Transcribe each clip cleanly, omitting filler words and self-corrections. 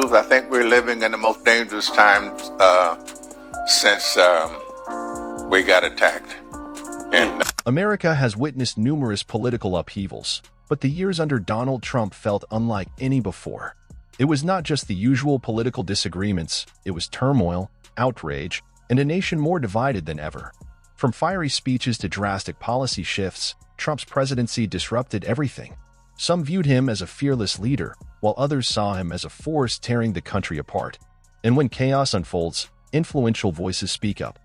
truth, I think we're living in the most dangerous times since we got attacked. And America has witnessed numerous political upheavals, but the years under Donald Trump felt unlike any before. It was not just the usual political disagreements, it was turmoil, outrage, and a nation more divided than ever. From fiery speeches to drastic policy shifts, Trump's presidency disrupted everything. Some viewed him as a fearless leader, while others saw him as a force tearing the country apart. And when chaos unfolds, influential voices speak up.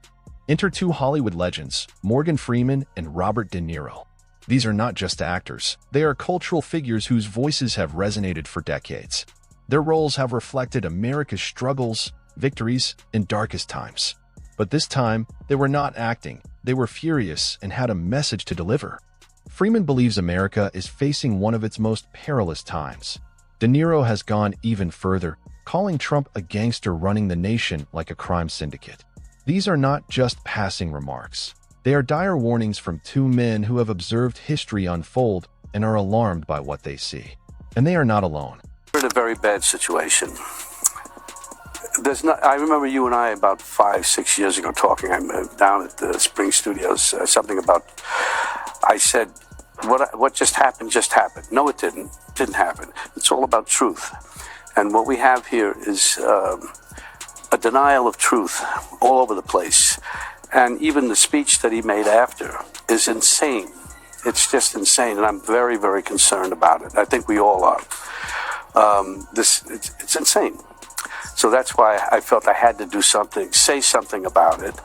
Enter two Hollywood legends, Morgan Freeman and Robert De Niro. These are not just actors, they are cultural figures whose voices have resonated for decades. Their roles have reflected America's struggles, victories, and darkest times. But this time, they were not acting, they were furious and had a message to deliver. Freeman believes America is facing one of its most perilous times. De Niro has gone even further, calling Trump a gangster running the nation like a crime syndicate. These are not just passing remarks. They are dire warnings from two men who have observed history unfold and are alarmed by what they see. And they are not alone. We're in a very bad situation. I remember you and I about 5-6 years ago talking. I'm down at the Spring Studios. Something about, I said, what just happened just happened. No, it didn't. It didn't happen. It's all about truth. And what we have here is a denial of truth all over the place. And even the speech that he made after is insane. It's just insane, and I'm very, very concerned about it. I think we all are. It's insane. So that's why I felt I had to do something, say something about it,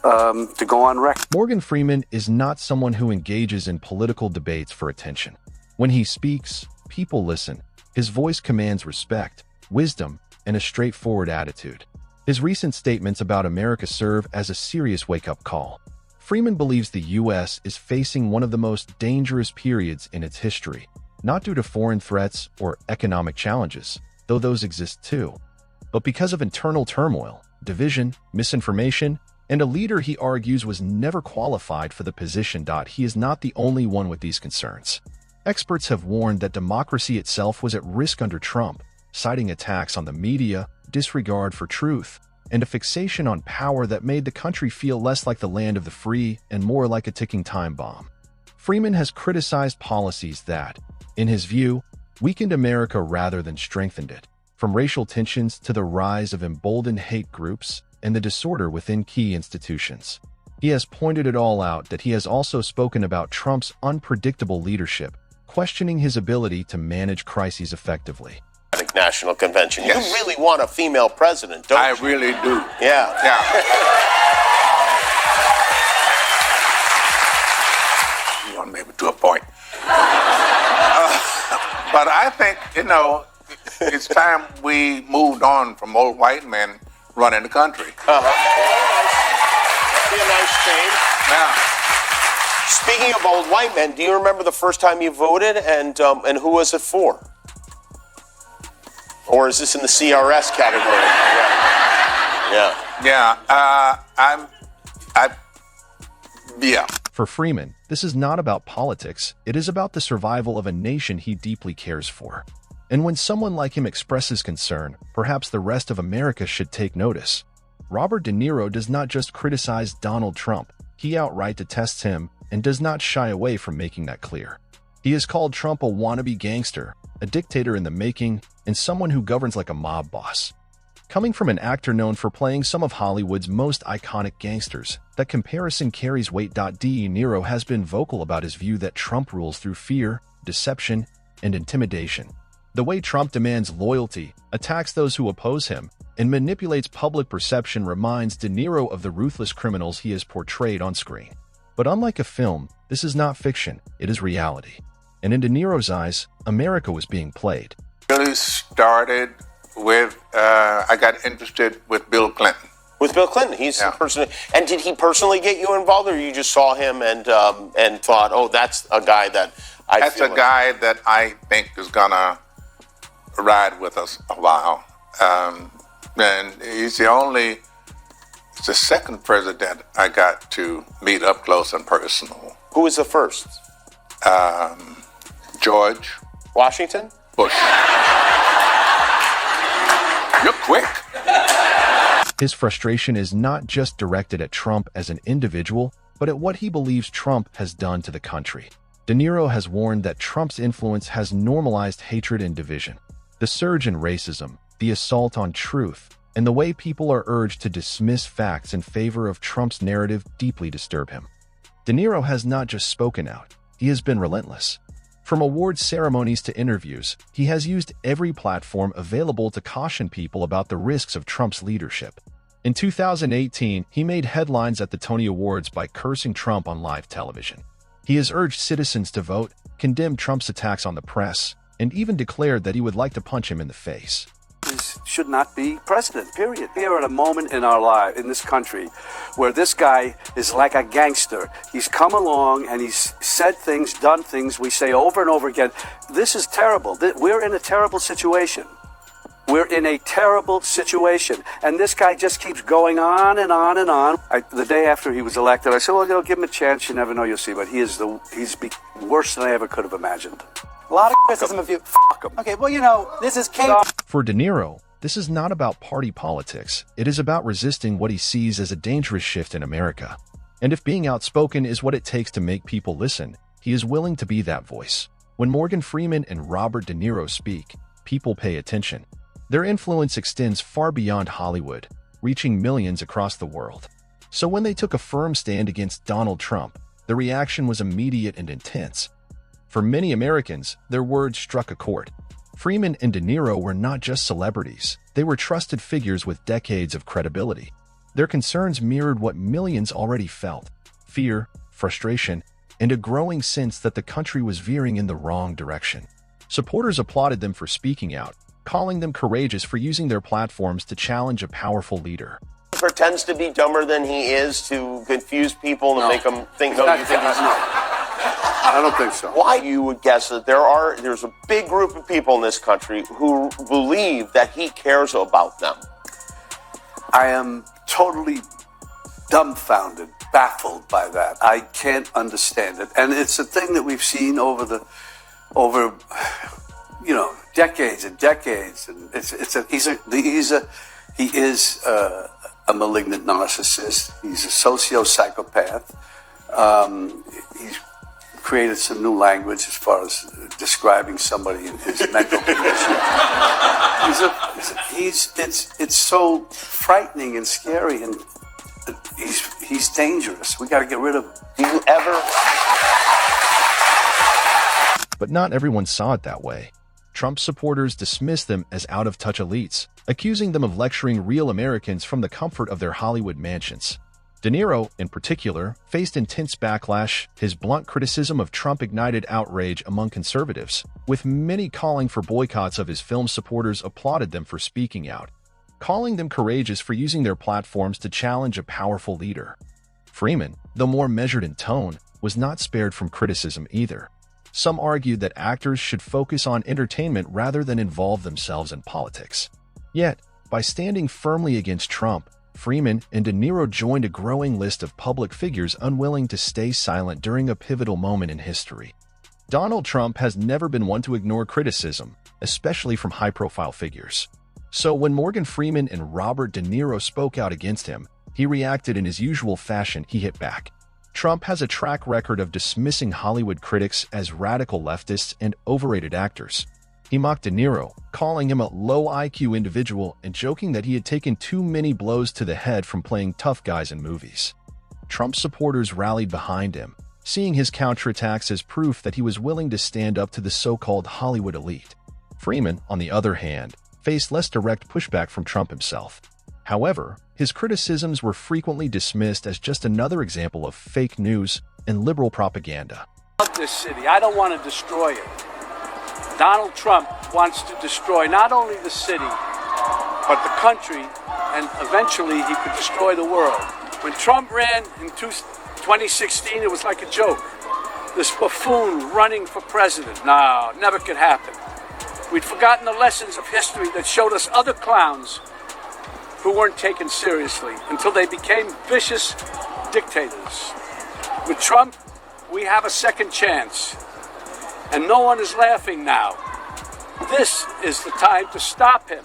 to go on record. Morgan Freeman is not someone who engages in political debates for attention. When he speaks, people listen. His voice commands respect, wisdom, and a straightforward attitude. His recent statements about America serve as a serious wake-up call. Freeman believes the U.S. is facing one of the most dangerous periods in its history, not due to foreign threats or economic challenges, though those exist too, but because of internal turmoil, division, misinformation, and a leader he argues was never qualified for the position. He is not the only one with these concerns. Experts have warned that democracy itself was at risk under Trump, citing attacks on the media, disregard for truth, and a fixation on power that made the country feel less like the land of the free and more like a ticking time bomb. Freeman has criticized policies that, in his view, weakened America rather than strengthened it, from racial tensions to the rise of emboldened hate groups and the disorder within key institutions. He has pointed it all out that he has also spoken about Trump's unpredictable leadership, questioning his ability to manage crises effectively. National convention. Yes. You really want a female president, don't you? I really do. Yeah. Yeah. Well, maybe to a point. But I think, it's time we moved on from old white men running the country. Be a nice change. Yeah. Speaking of old white men, do you remember the first time you voted, and who was it for? Or is this in the CRS category? Yeah. For Freeman, this is not about politics, it is about the survival of a nation he deeply cares for. And when someone like him expresses concern, perhaps the rest of America should take notice. Robert De Niro does not just criticize Donald Trump, he outright detests him and does not shy away from making that clear. He has called Trump a wannabe gangster, a dictator in the making, and someone who governs like a mob boss. Coming from an actor known for playing some of Hollywood's most iconic gangsters, that comparison carries weight. De Niro has been vocal about his view that Trump rules through fear, deception, and intimidation. The way Trump demands loyalty, attacks those who oppose him, and manipulates public perception reminds De Niro of the ruthless criminals he has portrayed on screen. But unlike a film, this is not fiction, it is reality. And in De Niro's eyes, America was being played. Really started with, I got interested with Bill Clinton. With Bill Clinton, he's the person. And did he personally get you involved, or you just saw him and thought, oh, that's a guy that That's a guy that I think is gonna ride with us a while. And he's the second president I got to meet up close and personal. Who was the first? George Washington? Bush. quick. His frustration is not just directed at Trump as an individual, but at what he believes Trump has done to the country. De Niro has warned that Trump's influence has normalized hatred and division. The surge in racism, the assault on truth, and the way people are urged to dismiss facts in favor of Trump's narrative deeply disturb him. De Niro has not just spoken out, he has been relentless. From awards ceremonies to interviews, he has used every platform available to caution people about the risks of Trump's leadership. In 2018, he made headlines at the Tony Awards by cursing Trump on live television. He has urged citizens to vote, condemned Trump's attacks on the press, and even declared that he would like to punch him in the face. Should not be president, period. We are at a moment in our life, in this country, where this guy is like a gangster. He's come along and he's said things, done things we say over and over again. This is terrible. We're in a terrible situation. We're in a terrible situation. And this guy just keeps going on and on and on. The day after he was elected, I said, well, give him a chance. You never know, you'll see. But he's worse than I ever could have imagined. A lot of criticism of you. Fuck him. Okay, well, this is chaos. For De Niro, this is not about party politics. It is about resisting what he sees as a dangerous shift in America. And if being outspoken is what it takes to make people listen, he is willing to be that voice. When Morgan Freeman and Robert De Niro speak, people pay attention. Their influence extends far beyond Hollywood, reaching millions across the world. So when they took a firm stand against Donald Trump, the reaction was immediate and intense. For many Americans, their words struck a chord. Freeman and De Niro were not just celebrities, they were trusted figures with decades of credibility. Their concerns mirrored what millions already felt: fear, frustration, and a growing sense that the country was veering in the wrong direction. Supporters applauded them for speaking out, calling them courageous for using their platforms to challenge a powerful leader. He pretends to be dumber than he is to confuse people and make them think, no, you think he's not. I don't think so. Why you would guess that there's a big group of people in this country who believe that he cares about them? I am totally dumbfounded, baffled by that. I can't understand it. And it's a thing that we've seen over decades and decades. And he is a malignant narcissist. He's a socio-psychopath. He's created some new language as far as describing somebody in his mental condition. It's so frightening and scary, and he's dangerous. We got to get rid of him. Do you ever? But not everyone saw it that way. Trump supporters dismissed them as out-of-touch elites, accusing them of lecturing real Americans from the comfort of their Hollywood mansions. De Niro, in particular, faced intense backlash. His blunt criticism of Trump ignited outrage among conservatives, with many calling for boycotts of his film. Supporters applauded them for speaking out, calling them courageous for using their platforms to challenge a powerful leader. Freeman, though more measured in tone, was not spared from criticism either. Some argued that actors should focus on entertainment rather than involve themselves in politics. Yet, by standing firmly against Trump, Freeman and De Niro joined a growing list of public figures unwilling to stay silent during a pivotal moment in history. Donald Trump has never been one to ignore criticism, especially from high-profile figures. So when Morgan Freeman and Robert De Niro spoke out against him, he reacted in his usual fashion. He hit back. Trump has a track record of dismissing Hollywood critics as radical leftists and overrated actors. He mocked De Niro, calling him a low-IQ individual and joking that he had taken too many blows to the head from playing tough guys in movies. Trump supporters rallied behind him, seeing his counterattacks as proof that he was willing to stand up to the so-called Hollywood elite. Freeman, on the other hand, faced less direct pushback from Trump himself. However, his criticisms were frequently dismissed as just another example of fake news and liberal propaganda. I love this city. I don't want to destroy it. Donald Trump wants to destroy not only the city, but the country, and eventually he could destroy the world. When Trump ran in 2016, it was like a joke. This buffoon running for president. No, never could happen. We'd forgotten the lessons of history that showed us other clowns who weren't taken seriously until they became vicious dictators. With Trump, we have a second chance. And no one is laughing now. This is the time to stop him.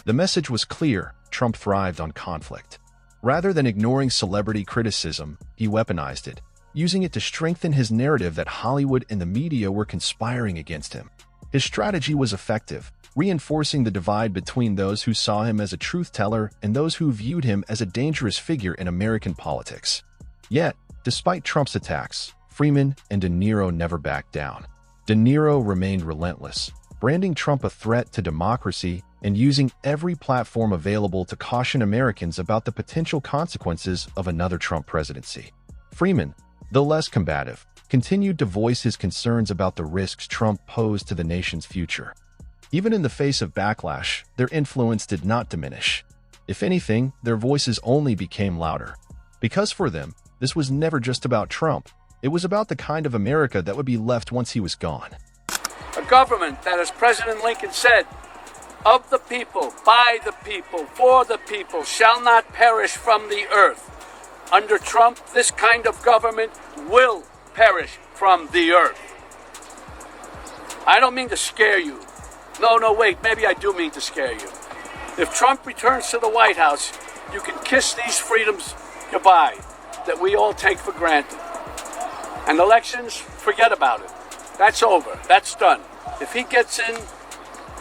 The message was clear: Trump thrived on conflict. Rather than ignoring celebrity criticism, he weaponized it, using it to strengthen his narrative that Hollywood and the media were conspiring against him. His strategy was effective, reinforcing the divide between those who saw him as a truth-teller and those who viewed him as a dangerous figure in American politics. Yet, despite Trump's attacks, Freeman and De Niro never backed down. De Niro remained relentless, branding Trump a threat to democracy and using every platform available to caution Americans about the potential consequences of another Trump presidency. Freeman, though less combative, continued to voice his concerns about the risks Trump posed to the nation's future. Even in the face of backlash, their influence did not diminish. If anything, their voices only became louder. Because for them, this was never just about Trump. It was about the kind of America that would be left once he was gone. A government that, as President Lincoln said, of the people, by the people, for the people, shall not perish from the earth. Under Trump, this kind of government will perish from the earth. I don't mean to scare you. No, wait, maybe I do mean to scare you. If Trump returns to the White House, you can kiss these freedoms goodbye that we all take for granted. And elections, forget about it. That's over. That's done. If he gets in,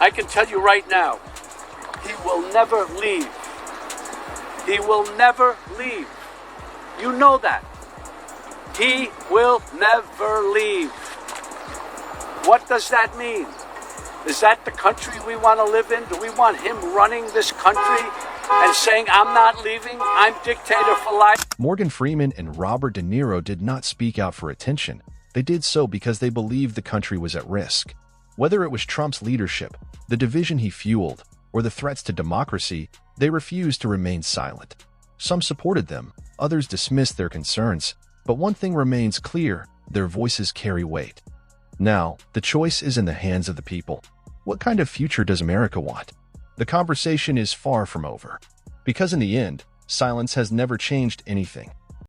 I can tell you right now, he will never leave. He will never leave. You know that. He will never leave. What does that mean? Is that the country we want to live in? Do we want him running this country and saying, I'm not leaving, I'm dictator for life? Morgan Freeman and Robert De Niro did not speak out for attention. They did so because they believed the country was at risk. Whether it was Trump's leadership, the division he fueled, or the threats to democracy, they refused to remain silent. Some supported them, others dismissed their concerns, but one thing remains clear: their voices carry weight. Now, the choice is in the hands of the people. What kind of future does America want? The conversation is far from over. Because in the end, silence has never changed anything.